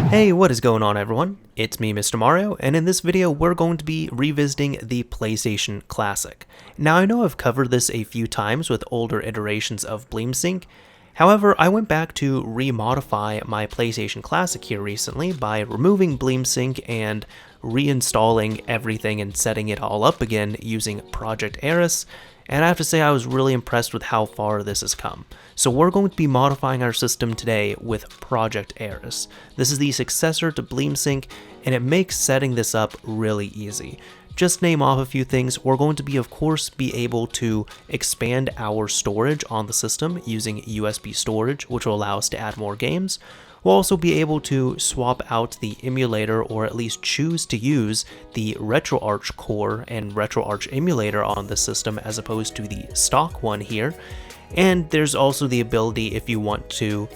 Hey, what is going on everyone? It's me, Mr. Mario, and in this video we're going to be revisiting the PlayStation Classic. Now I know I've covered this a few times with older iterations of BleemSync. However, I went back to remodify my PlayStation Classic here recently by removing BleemSync and reinstalling everything and setting it all up again using Project Eris, and I have to say I was really impressed with how far this has come. So we're going to be modifying our system today with Project Eris. This is the successor to BleemSync, and it makes setting this up really easy. Just name off a few things. We're going to be, of course, be able to expand our storage on the system using USB storage, which will allow us to add more games. We'll also be able to swap out the emulator, or at least choose to use the RetroArch core and RetroArch emulator on the system as opposed to the stock one here. And there's also the ability, if you want to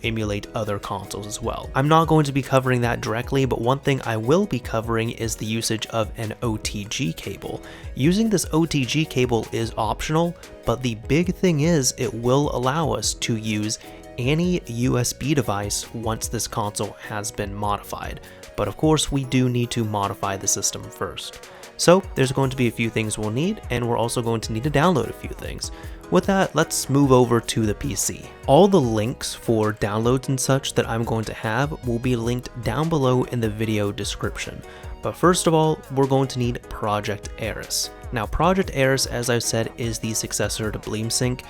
emulate other consoles as well. I'm not going to be covering that directly, but one thing I will be covering is the usage of an OTG cable. Using this OTG cable is optional, but the big thing is it will allow us to use any USB device once this console has been modified. But of course, we do need to modify the system first. So there's going to be a few things we'll need, and we're also going to need to download a few things. With that, let's move over to the PC. All the links for downloads and such that I'm going to have will be linked down below in the video description. But first of all, we're going to need Project Eris. Now, Project Eris, as I've said, is the successor to BleemSync.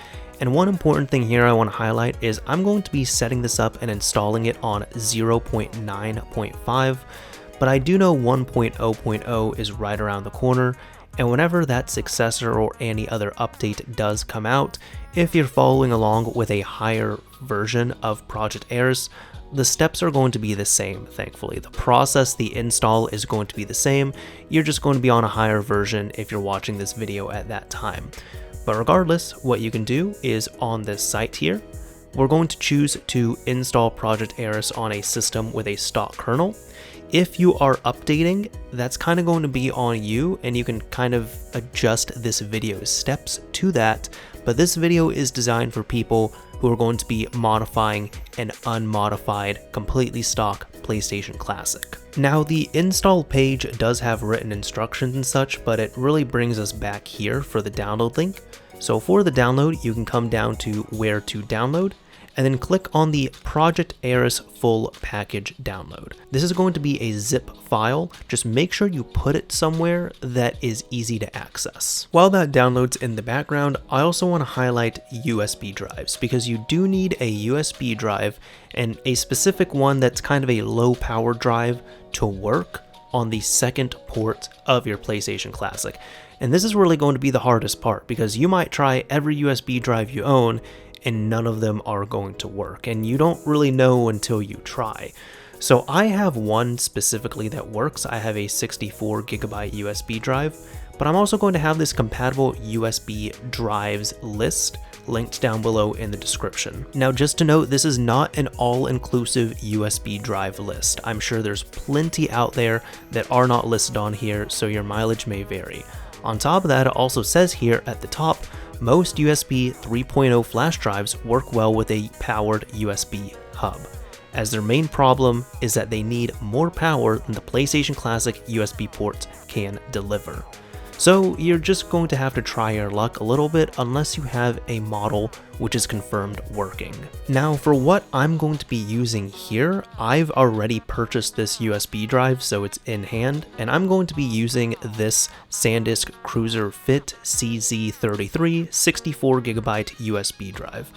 And one important thing here I want to highlight is I'm going to be setting this up and installing it on 0.9.5, but I do know 1.0.0 is right around the corner, and whenever that successor or any other update does come out, if you're following along with a higher version of Project Eris, the steps are going to be the same, thankfully. The process, the install is going to be the same. You're just going to be on a higher version if you're watching this video at that time. But regardless, what you can do is on this site here, we're going to choose to install Project Eris on a system with a stock kernel. If you are updating, that's kind of going to be on you, and you can kind of adjust this video's steps to that. But this video is designed for people who are going to be modifying an unmodified, completely stock PlayStation Classic. Now, the install page does have written instructions and such, but it really brings us back here for the download link. So for the download, you can come down to where to download, and then click on the Project Eris full package download. This is going to be a zip file. Just make sure you put it somewhere that is easy to access. While that downloads in the background, I also want to highlight USB drives, because you do need a USB drive, and a specific one that's kind of a low power drive to work on the second port of your PlayStation Classic. And this is really going to be the hardest part, because you might try every USB drive you own and none of them are going to work, and you don't really know until you try. So I have one specifically that works. I have a 64 gigabyte USB drive, but I'm also going to have this compatible USB drives list linked down below in the description. Now, just to note, this is not an all-inclusive USB drive list. I'm sure there's plenty out there that are not listed on here, so your mileage may vary. On top of that, it also says here at the top, most USB 3.0 flash drives work well with a powered USB hub, as their main problem is that they need more power than the PlayStation Classic USB ports can deliver. So you're just going to have to try your luck a little bit unless you have a model which is confirmed working. Now, for what I'm going to be using here, I've already purchased this USB drive, so it's in hand, and I'm going to be using this SanDisk Cruzer Fit CZ33 64GB USB drive.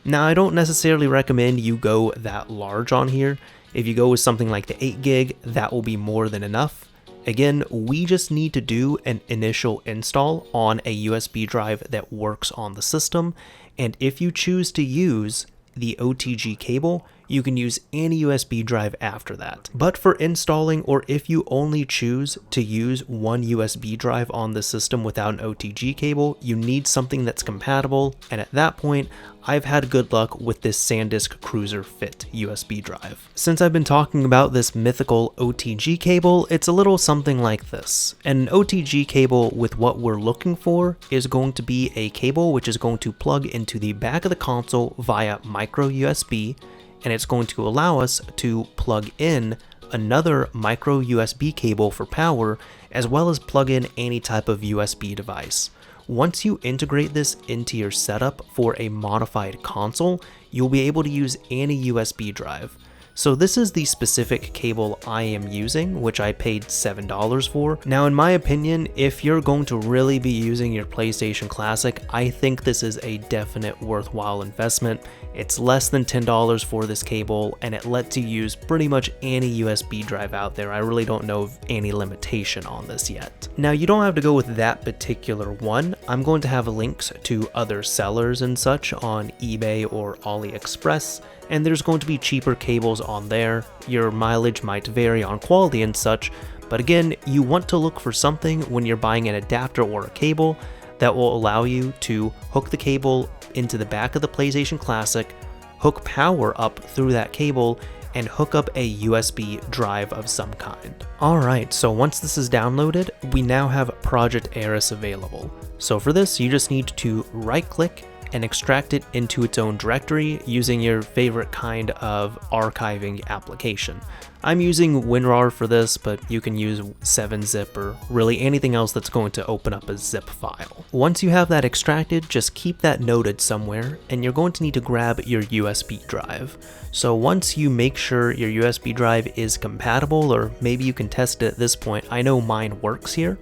Now, I don't necessarily recommend you go that large on here. If you go with something like the 8GB, that will be more than enough. Again, we just need to do an initial install on a USB drive that works on the system, and if you choose to use the OTG cable, you can use any USB drive after that. But for installing, or if you only choose to use one USB drive on the system without an OTG cable, you need something that's compatible, and at that point, I've had good luck with this SanDisk Cruzer Fit USB drive. Since I've been talking about this mythical OTG cable, it's a little something like this. An OTG cable with what we're looking for is going to be a cable which is going to plug into the back of the console via micro USB, and it's going to allow us to plug in another micro USB cable for power, as well as plug in any type of USB device. Once you integrate this into your setup for a modified console, you'll be able to use any USB drive. So this is the specific cable I am using, which I paid $7 for. Now, in my opinion, if you're going to really be using your PlayStation Classic, I think this is a definite worthwhile investment. It's less than $10 for this cable, and it lets you use pretty much any USB drive out there. I really don't know of any limitation on this yet. Now, you don't have to go with that particular one. I'm going to have links to other sellers and such on eBay or AliExpress, and there's going to be cheaper cables on there. Your mileage might vary on quality and such, but again, you want to look for something when you're buying an adapter or a cable that will allow you to hook the cable into the back of the PlayStation Classic, hook power up through that cable, and hook up a USB drive of some kind. Alright, so once this is downloaded, we now have Project Eris available. So for this, you just need to right-click and extract it into its own directory using your favorite kind of archiving application. I'm using WinRAR for this, but you can use 7-zip or really anything else that's going to open up a zip file. Once you have that extracted, just keep that noted somewhere, and you're going to need to grab your USB drive. So once you make sure your USB drive is compatible, or maybe you can test it at this point, I know mine works here,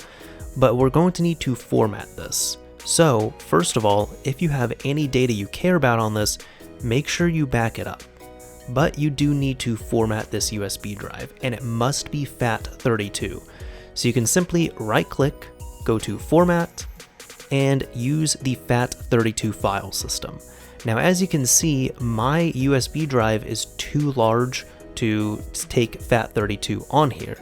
but we're going to need to format this. So, first of all, if you have any data you care about on this, make sure you back it up. But you do need to format this USB drive, and it must be FAT32. So you can simply right-click, go to Format, and use the FAT32 file system. Now, as you can see, my USB drive is too large to take FAT32 on here.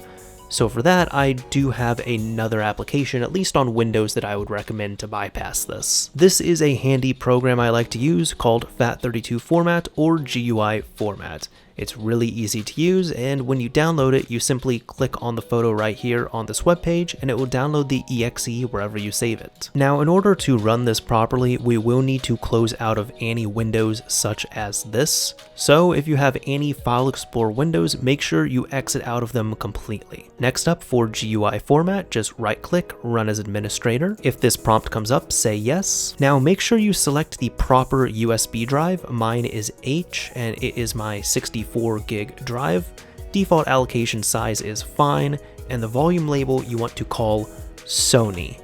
So for that, I do have another application, at least on Windows, that I would recommend to bypass this. This is a handy program I like to use called FAT32 Format or GUI Format. It's really easy to use, and when you download it, you simply click on the photo right here on this webpage, and it will download the exe wherever you save it. Now, in order to run this properly, we will need to close out of any windows such as this. So if you have any File Explorer windows, make sure you exit out of them completely. Next up, for GUI Format, just right-click, Run as Administrator. If this prompt comes up, say yes. Now, make sure you select the proper USB drive. Mine is H, and it is my 64 gig drive. Default allocation size is fine, and the volume label you want to call Sony.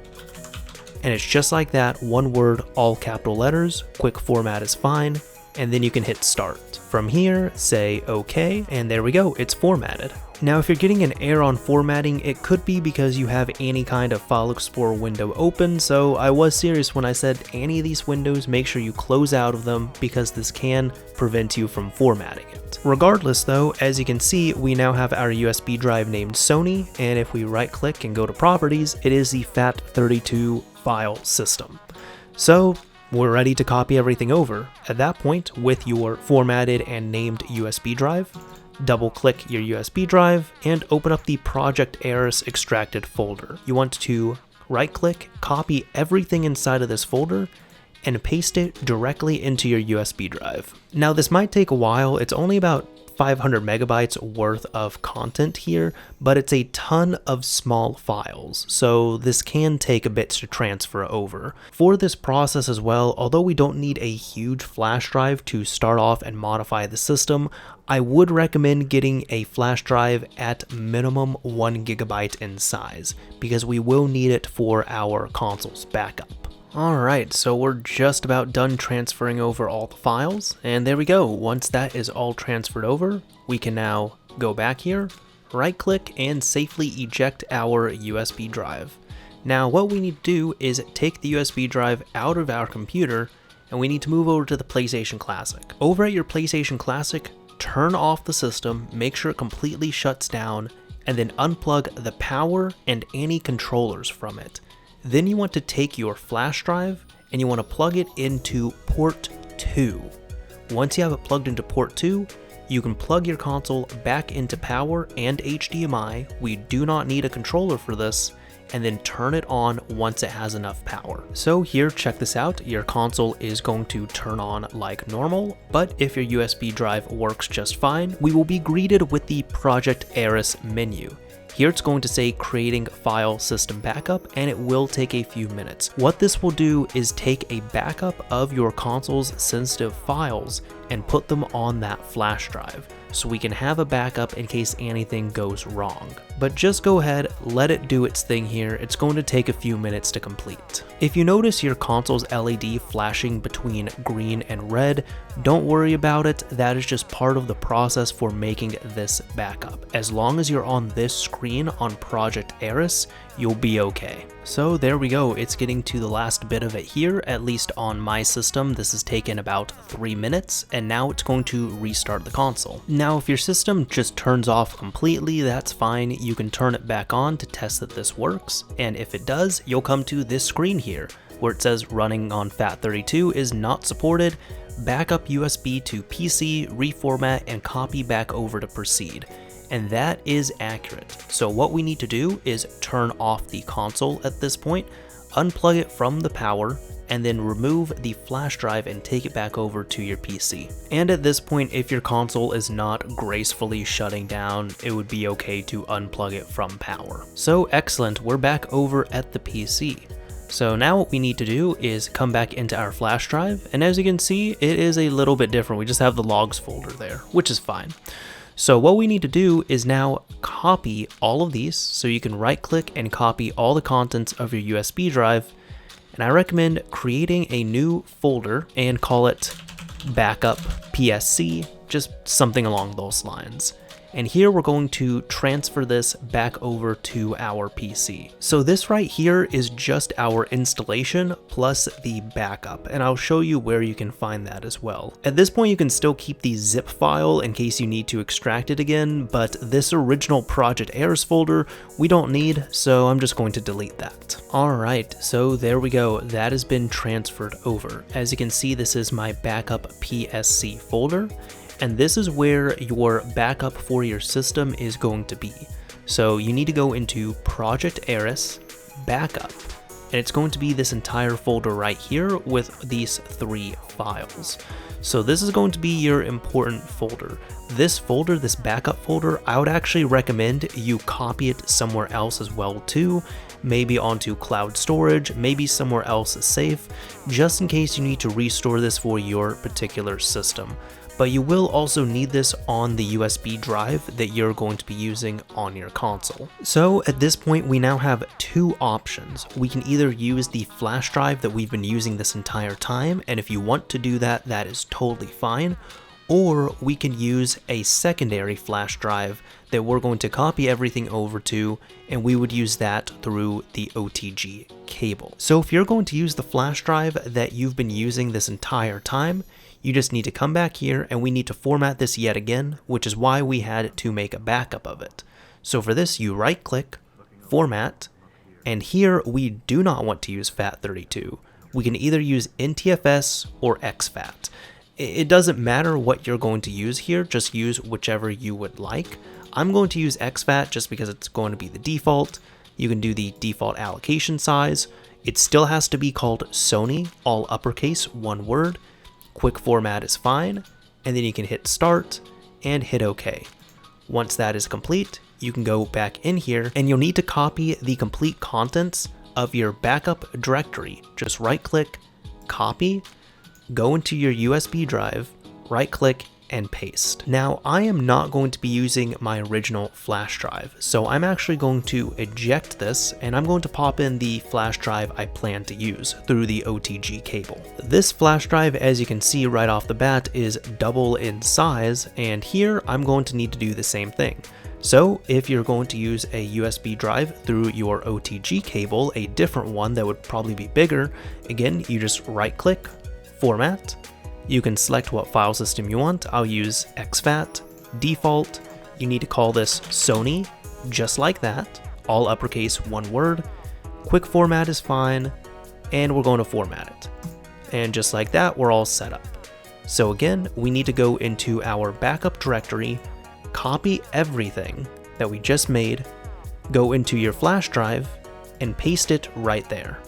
And it's just like that, one word, all capital letters, quick format is fine, and then you can hit start. From here, say OK, and there we go, it's formatted. Now, if you're getting an error on formatting, it could be because you have any kind of File Explorer window open, so I was serious when I said any of these windows, make sure you close out of them because this can prevent you from formatting it. Regardless though, as you can see, we now have our USB drive named Sony, and if we right click and go to properties, it is the FAT32 file system. So we're ready to copy everything over. At that point, with your formatted and named USB drive, double-click your USB drive and open up the Project Eris extracted folder. You want to right-click, copy everything inside of this folder, and paste it directly into your USB drive. Now, this might take a while. It's only about 500 megabytes worth of content here, but it's a ton of small files, so this can take a bit to transfer over. For this process as well, although we don't need a huge flash drive to start off and modify the system, I would recommend getting a flash drive at minimum 1 gigabyte in size, because we will need it for our console's backup. Alright, so we're just about done transferring over all the files, and there we go. Once that is all transferred over, we can now go back here, right-click, and safely eject our USB drive. Now, what we need to do is take the USB drive out of our computer, and we need to move over to the PlayStation Classic. Over at your PlayStation Classic, turn off the system, make sure it completely shuts down, and then unplug the power and any controllers from it. Then you want to take your flash drive and you want to plug it into port 2. Once you have it plugged into port 2, you can plug your console back into power and HDMI. We do not need a controller for this, and then turn it on once it has enough power. So here, check this out. Your console is going to turn on like normal, but if your USB drive works just fine, we will be greeted with the Project Eris menu. Here it's going to say creating file system backup, and it will take a few minutes. What this will do is take a backup of your console's sensitive files and put them on that flash drive, so we can have a backup in case anything goes wrong. But just go ahead, let it do its thing here. It's going to take a few minutes to complete. If you notice your console's LED flashing between green and red, don't worry about it. That is just part of the process for making this backup. As long as you're on this screen on Project Eris, you'll be okay. So there we go, it's getting to the last bit of it here, at least on my system. This has taken about 3 minutes, and now it's going to restart the console. Now, if your system just turns off completely, that's fine. You can turn it back on to test that this works, and if it does, you'll come to this screen here, where it says running on FAT32 is not supported, backup USB to PC, reformat, and copy back over to proceed. And that is accurate. So what we need to do is turn off the console at this point, unplug it from the power, and then remove the flash drive and take it back over to your PC. And at this point, if your console is not gracefully shutting down, it would be okay to unplug it from power. So excellent, we're back over at the PC. So now what we need to do is come back into our flash drive, and as you can see, it is a little bit different. We just have the logs folder there, which is fine. So what we need to do is now copy all of these, so you can right click and copy all the contents of your USB drive, and I recommend creating a new folder and call it backup PSC, just something along those lines. And here we're going to transfer this back over to our PC. So this right here is just our installation plus the backup, and I'll show you where you can find that as well. At this point, you can still keep the zip file in case you need to extract it again, but this original Project Eris folder we don't need, so I'm just going to delete that. Alright, so there we go, that has been transferred over. As you can see, this is my backup PSC folder, and this is where your backup for your system is going to be. So you need to go into Project Eris, Backup, and it's going to be this entire folder right here with these 3 files. So this is going to be your important folder. This folder, this backup folder, I would actually recommend you copy it somewhere else as well too, maybe onto cloud storage, maybe somewhere else safe, just in case you need to restore this for your particular system. But you will also need this on the USB drive that you're going to be using on your console. So at this point, we now have 2 options. We can either use the flash drive that we've been using this entire time, and if you want to do that, that is totally fine. Or we can use a secondary flash drive that we're going to copy everything over to, and we would use that through the OTG cable. So if you're going to use the flash drive that you've been using this entire time, you just need to come back here, and we need to format this yet again, which is why we had to make a backup of it. So for this, you right click, format, and here we do not want to use FAT32. We can either use NTFS or exFAT. It doesn't matter what you're going to use here, just use whichever you would like. I'm going to use exFAT just because it's going to be the default. You can do the default allocation size. It still has to be called Sony, all uppercase, one word. Quick format is fine, and then you can hit start and hit OK. Once that is complete, you can go back in here, and you'll need to copy the complete contents of your backup directory. Just right click, copy, go into your USB drive, right click, and paste. Now, I am not going to be using my original flash drive, so I'm actually going to eject this, and I'm going to pop in the flash drive I plan to use through the OTG cable. This flash drive, as you can see right off the bat, is double in size, and here I'm going to need to do the same thing. So if you're going to use a USB drive through your OTG cable, a different one that would probably be bigger, again, you just right click, format. You can select what file system you want. I'll use exFAT, default. You need to call this Sony, just like that. All uppercase, one word. Quick format is fine, and we're going to format it. And just like that, we're all set up. So again, we need to go into our backup directory, copy everything that we just made, go into your flash drive, and paste it right there.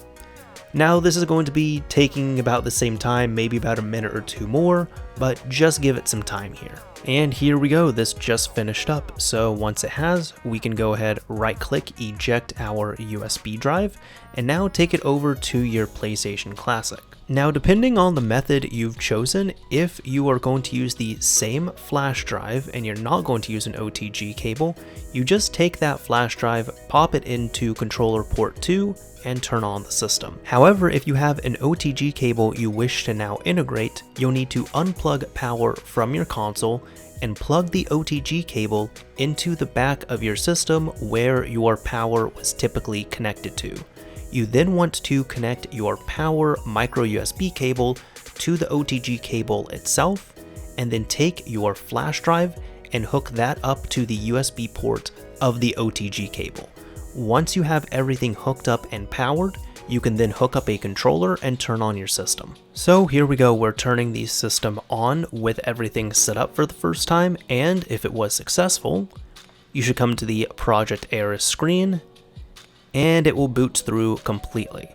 Now this is going to be taking about the same time, maybe about a minute or two more, but just give it some time here. And here we go, this just finished up. So once it has, we can go ahead, right click, eject our USB drive, and now take it over to your PlayStation Classic. Now depending on the method you've chosen, if you are going to use the same flash drive and you're not going to use an OTG cable, you just take that flash drive, pop it into controller port 2, and turn on the system. However, if you have an OTG cable you wish to now integrate, you'll need to unplug power from your console and plug the OTG cable into the back of your system where your power was typically connected to. You then want to connect your power micro USB cable to the OTG cable itself, and then take your flash drive and hook that up to the USB port of the OTG cable. Once you have everything hooked up and powered, you can then hook up a controller and turn on your system. So here we go, we're turning the system on with everything set up for the first time, and if it was successful, you should come to the Project Eris screen, and it will boot through completely.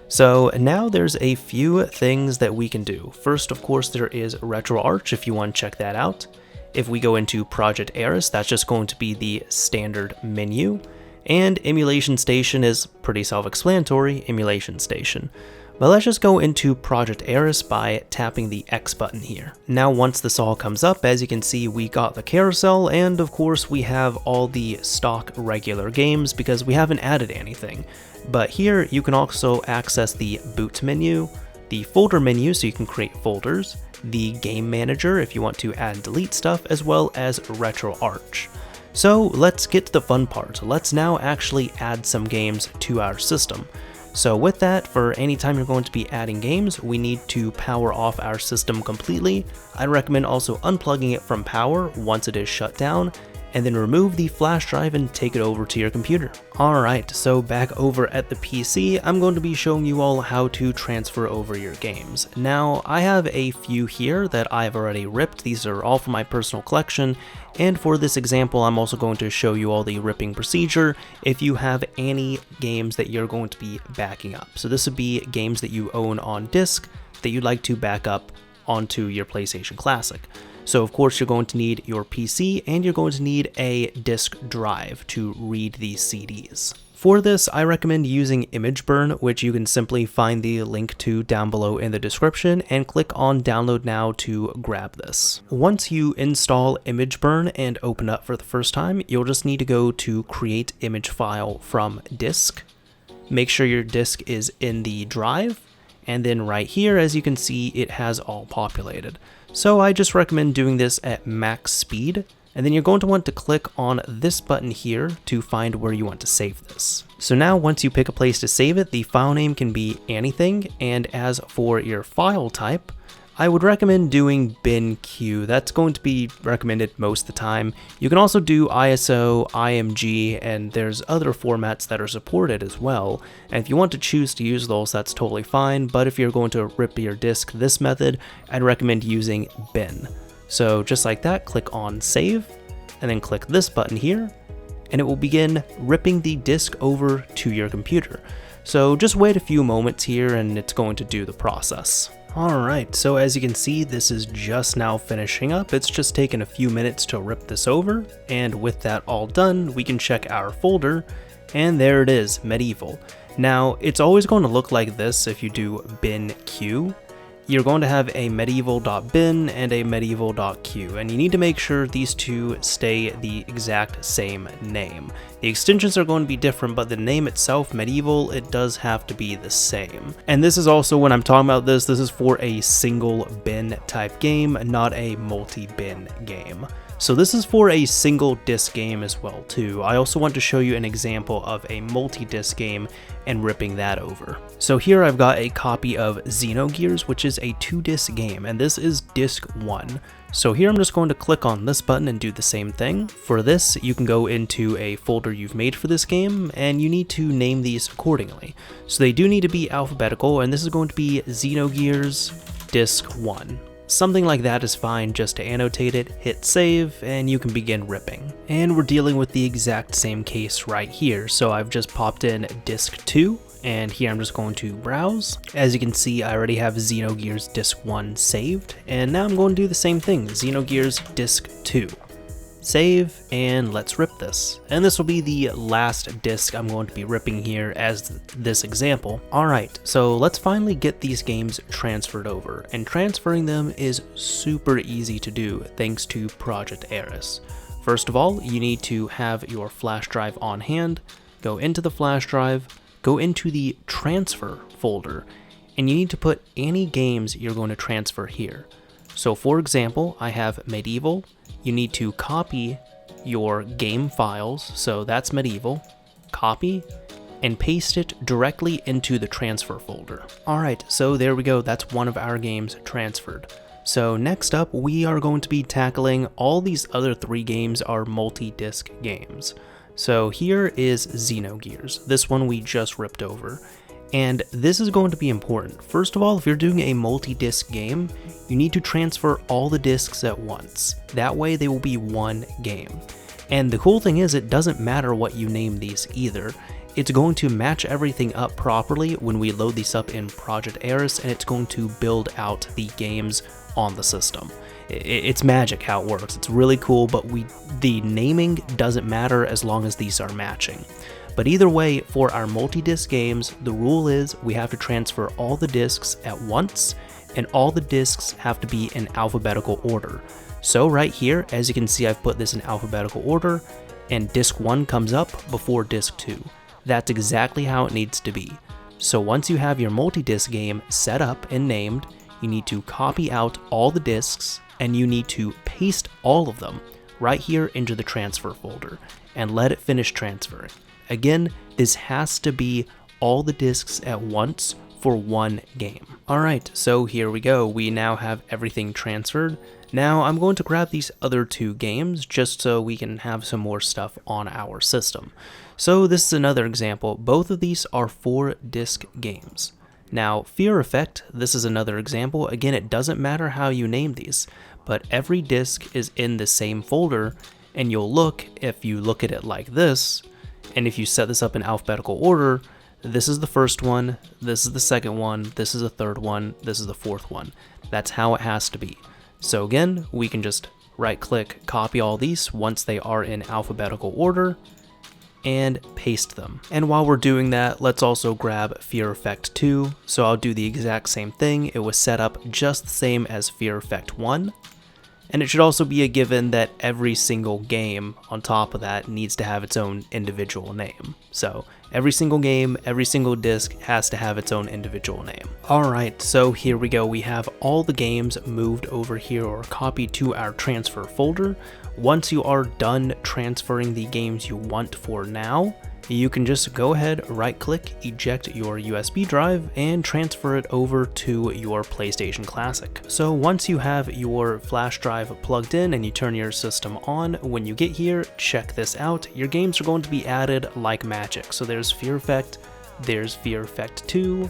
So now there's a few things that we can do. First, of course, there is RetroArch if you want to check that out. If we go into Project Eris, that's just going to be the standard menu. And Emulation Station is pretty self-explanatory, Emulation Station. But let's just go into Project Eris by tapping the X button here. Now once this all comes up, as you can see, we got the carousel, and of course we have all the stock regular games because we haven't added anything. But here you can also access the boot menu, the folder menu so you can create folders, the game manager if you want to add and delete stuff, as well as RetroArch. So let's get to the fun part. Let's now actually add some games to our system. So with that, for any time you're going to be adding games, we need to power off our system completely. I'd recommend also unplugging it from power once it is shut down, and then remove the flash drive and take it over to your computer. Alright, so back over at the PC, I'm going to be showing you all how to transfer over your games. Now, I have a few here that I've already ripped. These are all from my personal collection, and for this example, I'm also going to show you all the ripping procedure if you have any games that you're going to be backing up. So this would be games that you own on disk that you'd like to back up onto your PlayStation Classic. So of course you're going to need your PC and you're going to need a disk drive to read these CDs. For this, I recommend using ImageBurn, which you can simply find the link to down below in the description and click on download now to grab this. Once you install ImageBurn and open up for the first time, you'll just need to go to create image file from disk. Make sure your disk is in the drive, and then right here, as you can see, it has all populated. So I just recommend doing this at max speed, and then you're going to want to click on this button here to find where you want to save this. So now once you pick a place to save it, the file name can be anything, and as for your file type, I would recommend doing bin.q. That's going to be recommended most of the time. You can also do ISO, IMG, and there's other formats that are supported as well. And if you want to choose to use those, that's totally fine. But if you're going to rip your disk this method, I'd recommend using bin. So just like that, click on save, and then click this button here, and it will begin ripping the disk over to your computer. So just wait a few moments here and it's going to do the process. Alright, so as you can see, this is just now finishing up. It's just taken a few minutes to rip this over, and with that all done, we can check our folder, and there it is, Medieval. Now, it's always going to look like this if you do bin.q. You're going to have a medieval.bin and a medieval.q, and you need to make sure these two stay the exact same name. The extensions are going to be different, but the name itself, medieval, it does have to be the same. And this is also, when I'm talking about this is for a single bin type game, not a multi-bin game. So this is for a single disc game as well too. I also want to show you an example of a multi-disc game and ripping that over. So here I've got a copy of Xenogears, which is a 2-disc game, and this is disc 1. So here I'm just going to click on this button and do the same thing. For this, you can go into a folder you've made for this game, and you need to name these accordingly. So they do need to be alphabetical, and this is going to be Xenogears disc 1. Something like that is fine just to annotate it, hit save, and you can begin ripping. And we're dealing with the exact same case right here, so I've just popped in disk 2, and here I'm just going to browse. As you can see, I already have Xenogears disk 1 saved, and now I'm going to do the same thing, Xenogears disk 2. Save, and let's rip this. And this will be the last disk I'm going to be ripping here as this example. Alright, so let's finally get these games transferred over, and transferring them is super easy to do thanks to Project Eris. First of all, you need to have your flash drive on hand, go into the flash drive, go into the transfer folder, and you need to put any games you're going to transfer here. So for example, I have Medieval. You need to copy your game files, so that's Medieval, copy, and paste it directly into the transfer folder. Alright, so there we go, that's one of our games transferred. So next up, we are going to be tackling all these other 3 games are multi-disc games. So here is Xenogears, this one we just ripped over. And this is going to be important. First of all, if you're doing a multi-disc game, you need to transfer all the discs at once. That way they will be one game. And the cool thing is, it doesn't matter what you name these either. It's going to match everything up properly when we load these up in Project Eris, and it's going to build out the games on the system. It's magic how it works. It's really cool, but the naming doesn't matter as long as these are matching. But either way, for our multi-disc games, the rule is we have to transfer all the discs at once, and all the discs have to be in alphabetical order. So right here, as you can see, I've put this in alphabetical order, and disc 1 comes up before disc 2. That's exactly how it needs to be. So once you have your multi-disc game set up and named, you need to copy out all the discs, and you need to paste all of them right here into the transfer folder, and let it finish transferring. Again, this has to be all the discs at once for one game. Alright, so here we go. We now have everything transferred. Now I'm going to grab these other 2 games just so we can have some more stuff on our system. So this is another example. Both of these are 4-disc games. Now, Fear Effect, this is another example. Again, it doesn't matter how you name these, but every disc is in the same folder, and you'll look, if you look at it like this, and if you set this up in alphabetical order, this is the first one, this is the second one, this is the third one, this is the fourth one. That's how it has to be. So again, we can just right-click, copy all these once they are in alphabetical order, and paste them. And while we're doing that, let's also grab Fear Effect 2. So I'll do the exact same thing. It was set up just the same as Fear Effect 1. And it should also be a given that every single game on top of that needs to have its own individual name. So every single game, every single disc has to have its own individual name. Alright, so here we go. We have all the games moved over here or copied to our transfer folder. Once you are done transferring the games you want for now, you can just go ahead, right-click, eject your USB drive, and transfer it over to your PlayStation Classic. So once you have your flash drive plugged in and you turn your system on, when you get here, check this out. Your games are going to be added like magic. So there's Fear Effect, there's Fear Effect 2.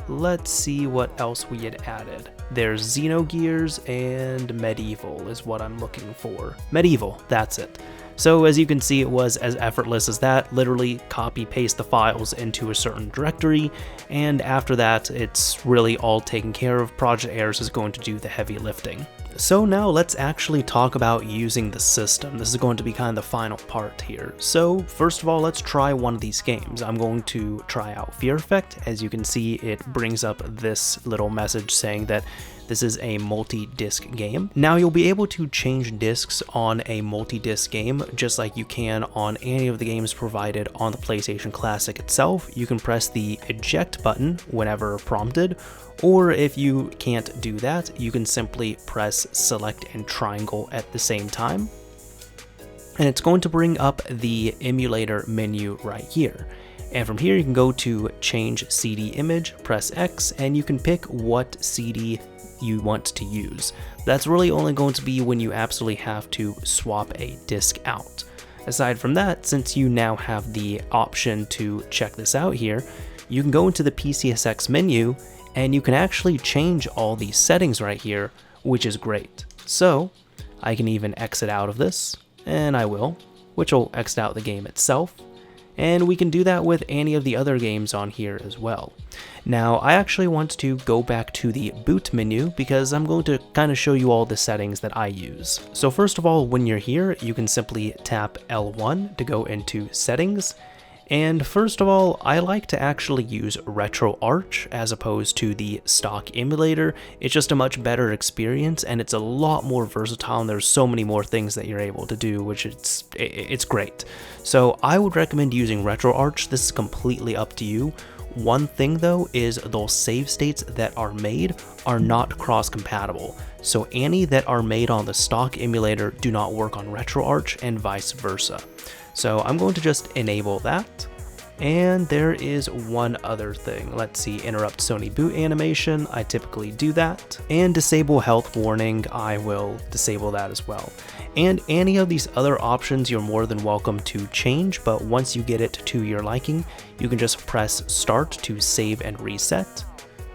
Let's see what else we had added. There's Xenogears and Medieval is what I'm looking for. Medieval, that's it. So as you can see, it was as effortless as that. Literally copy paste the files into a certain directory, and after that it's really all taken care of. Project Eris is going to do the heavy lifting. So now let's actually talk about using the system. This is going to be kind of the final part here. So first of all, let's try one of these games. I'm going to try out Fear Effect. As you can see, it brings up this little message saying that this is a multi-disc game. Now you'll be able to change discs on a multi-disc game just like you can on any of the games provided on the PlayStation Classic itself. You can press the eject button whenever prompted, or if you can't do that, you can simply press select and triangle at the same time. And it's going to bring up the emulator menu right here. And from here you can go to change CD image, press X, and you can pick what CD you want to use. That's really only going to be when you absolutely have to swap a disc out. Aside from that, since you now have the option to check this out here, you can go into the PCSX menu and you can actually change all these settings right here which is great. So I can even exit out of this, and I will, which will exit out the game itself. And we can do that with any of the other games on here as well. Now, I actually want to go back to the boot menu because I'm going to kind of show you all the settings that I use. So first of all, when you're here, you can simply tap L1 to go into settings. And first of all, I like to actually use RetroArch as opposed to the stock emulator. It's just a much better experience and it's a lot more versatile and there's so many more things that you're able to do, which it's great. So I would recommend using RetroArch. This is completely up to you. One thing though is those save states that are made are not cross-compatible. So any that are made on the stock emulator do not work on RetroArch and vice versa. So I'm going to just enable that. And there is one other thing. Let's see, interrupt Sony boot animation. I typically do that. And disable health warning, I will disable that as well. And any of these other options you're more than welcome to change, but once you get it to your liking, you can just press start to save and reset.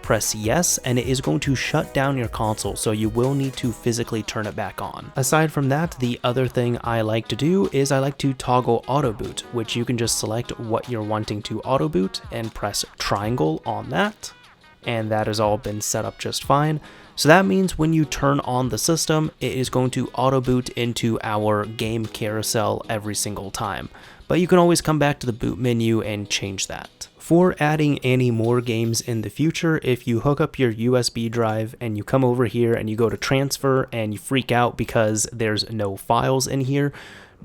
Press yes, and it is going to shut down your console, so you will need to physically turn it back on. Aside from that, the other thing I like to do is I like to toggle auto boot, which you can just select what you're wanting to auto boot and press triangle on that, and that has all been set up just fine. So that means when you turn on the system, it is going to auto boot into our game carousel every single time. But you can always come back to the boot menu and change that. For adding any more games in the future, if you hook up your USB drive and you come over here and you go to transfer and you freak out because there's no files in here,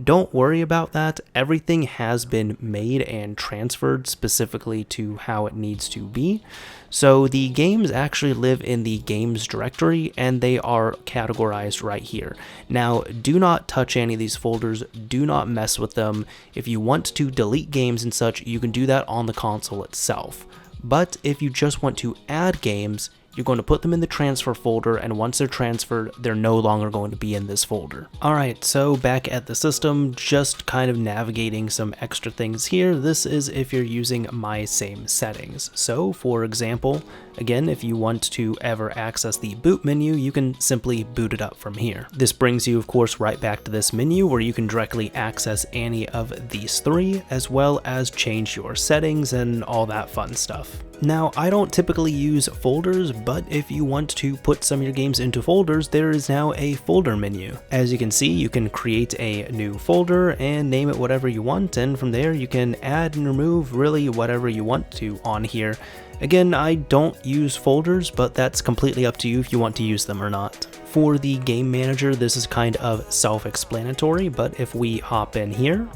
don't worry about that. Everything has been made and transferred specifically to how it needs to be. So the games actually live in the games directory and they are categorized right here. Now, do not touch any of these folders. Do not mess with them. If you want to delete games and such, you can do that on the console itself. But if you just want to add games, you're going to put them in the transfer folder, and once they're transferred, they're no longer going to be in this folder. Alright, so back at the system, just kind of navigating some extra things here. This is if you're using my same settings. So, for example, again, if you want to ever access the boot menu, you can simply boot it up from here. This brings you, of course, right back to this menu where you can directly access any of these three, as well as change your settings and all that fun stuff. Now, I don't typically use folders, but if you want to put some of your games into folders, there is now a folder menu. As you can see, you can create a new folder and name it whatever you want, and from there you can add and remove really whatever you want to on here. Again, I don't use folders, but that's completely up to you if you want to use them or not. For the game manager, this is kind of self-explanatory, but if we hop in here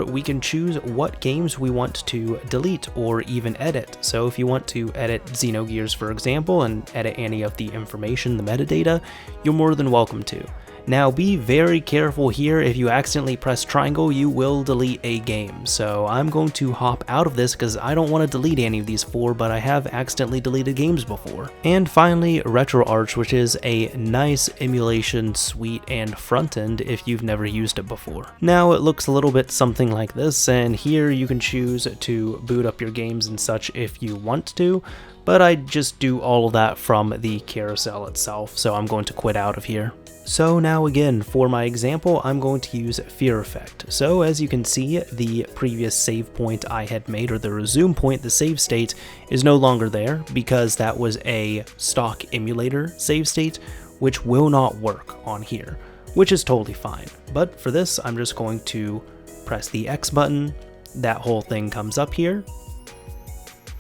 we can choose what games we want to delete or even edit. So if you want to edit Xenogears, for example, and edit any of the information, the metadata, you're more than welcome to. Now be very careful here. If you accidentally press triangle, you will delete a game. So I'm going to hop out of this because I don't want to delete any of these four, but I have accidentally deleted games before. And finally, RetroArch, which is a nice emulation suite and front end if you've never used it before. Now it looks a little bit something like this, and here you can choose to boot up your games and such if you want to, but I just do all of that from the carousel itself, so I'm going to quit out of here. So now again, for my example, I'm going to use Fear Effect. So as you can see, the previous save point I had made, or the resume point, the save state, is no longer there because that was a stock emulator save state, which will not work on here, which is totally fine. But for this, I'm just going to press the X button, that whole thing comes up here,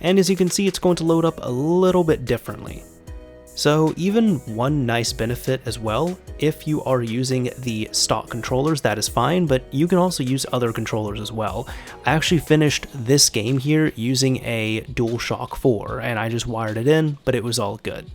and as you can see, it's going to load up a little bit differently. So even one nice benefit as well, if you are using the stock controllers, that is fine, but you can also use other controllers as well. I actually finished this game here using a DualShock 4, and I just wired it in, but it was all good.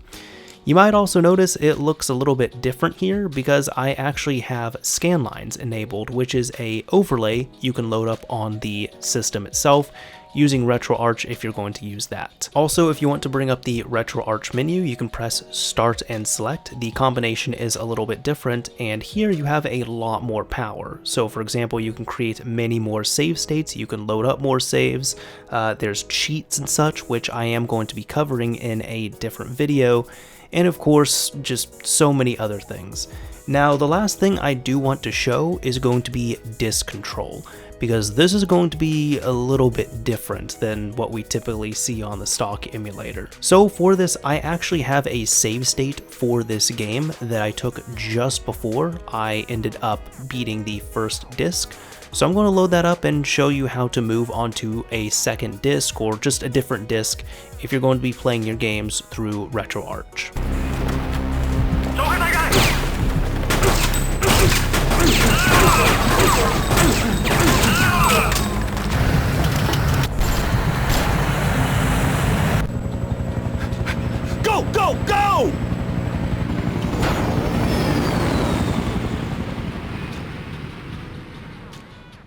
You might also notice it looks a little bit different here because I actually have scanlines enabled, which is an overlay you can load up on the system itself using RetroArch if you're going to use that. Also, if you want to bring up the RetroArch menu, you can press Start and select. The combination is a little bit different, and here you have a lot more power. So for example, you can create many more save states, you can load up more saves, there's cheats and such, which I am going to be covering in a different video. and of course, just so many other things. Now, the last thing I do want to show is going to be disk control, because this is going to be a little bit different than what we typically see on the stock emulator. So for this, I actually have a save state for this game that I took just before I ended up beating the first disk. So I'm going to load that up and show you how to move onto a second disk or just a different disk if you're going to be playing your games through RetroArch. Go, go, go!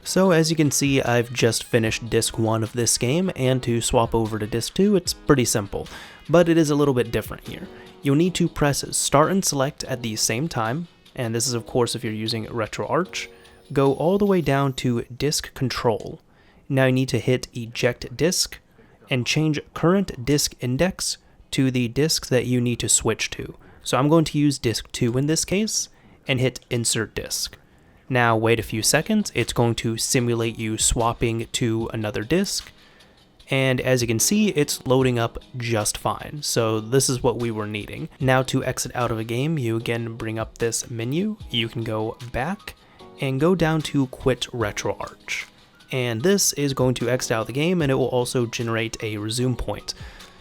So as you can see, I've just finished disc 1 of this game, and to swap over to disc 2, it's pretty simple, but it is a little bit different here. You'll need to press start and select at the same time, and this is of course if you're using RetroArch. Go all the way down to disk control. Now you need to hit eject disk and change current disk index to the disk that you need to switch to. So I'm going to use disk 2 in this case and hit insert disk. Now wait a few seconds, it's going to simulate you swapping to another disk, and as you can see, it's loading up just fine. So this is what we were needing. Now to exit out of a game, you again bring up this menu, you can go back and go down to quit RetroArch. And this is going to exit out of the game, and it will also generate a resume point.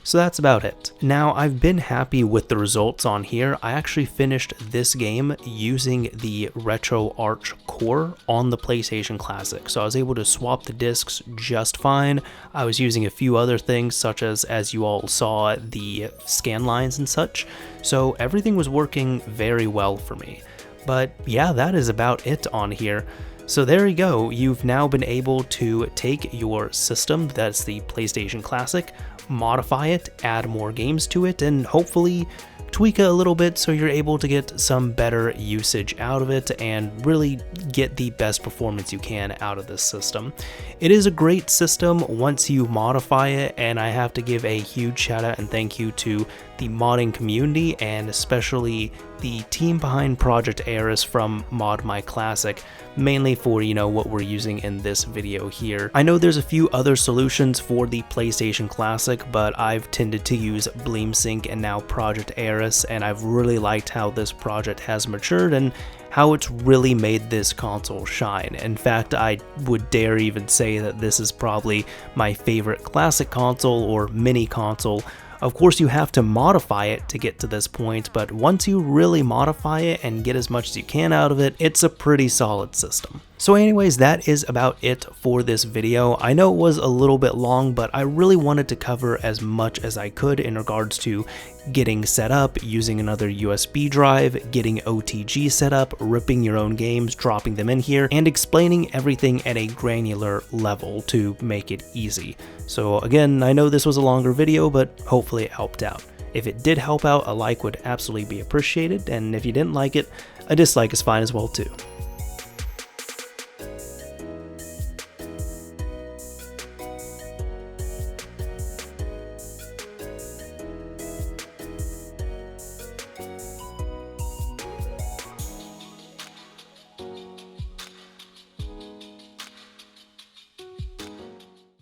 So that's about it. Now, I've been happy with the results on here. I actually finished this game using the RetroArch core on the PlayStation Classic. So I was able to swap the discs just fine. I was using a few other things, such as you all saw, the scan lines and such. So everything was working very well for me. But yeah, that is about it on here. So there you go, you've now been able to take your system, that's the PlayStation Classic, modify it, add more games to it, and hopefully tweak it a little bit so you're able to get some better usage out of it and really get the best performance you can out of this system. It is a great system once you modify it, and I have to give a huge shout out and thank you to the modding community and especially the team behind Project Eris from ModMyClassic, mainly for, what we're using in this video here. I know there's a few other solutions for the PlayStation Classic, but I've tended to use BleemSync and now Project Eris, and I've really liked how this project has matured and how it's really made this console shine. In fact, I would dare even say that this is probably my favorite classic console or mini console. Of course, you have to modify it to get to this point, but once you really modify it and get as much as you can out of it, it's a pretty solid system. So anyways, that is about it for this video. I know it was a little bit long, but I really wanted to cover as much as I could in regards to getting set up, using another USB drive, getting OTG set up, ripping your own games, dropping them in here, and explaining everything at a granular level to make it easy. So again, I know this was a longer video, but hopefully it helped out. If it did help out, a like would absolutely be appreciated, and if you didn't like it, a dislike is fine as well too.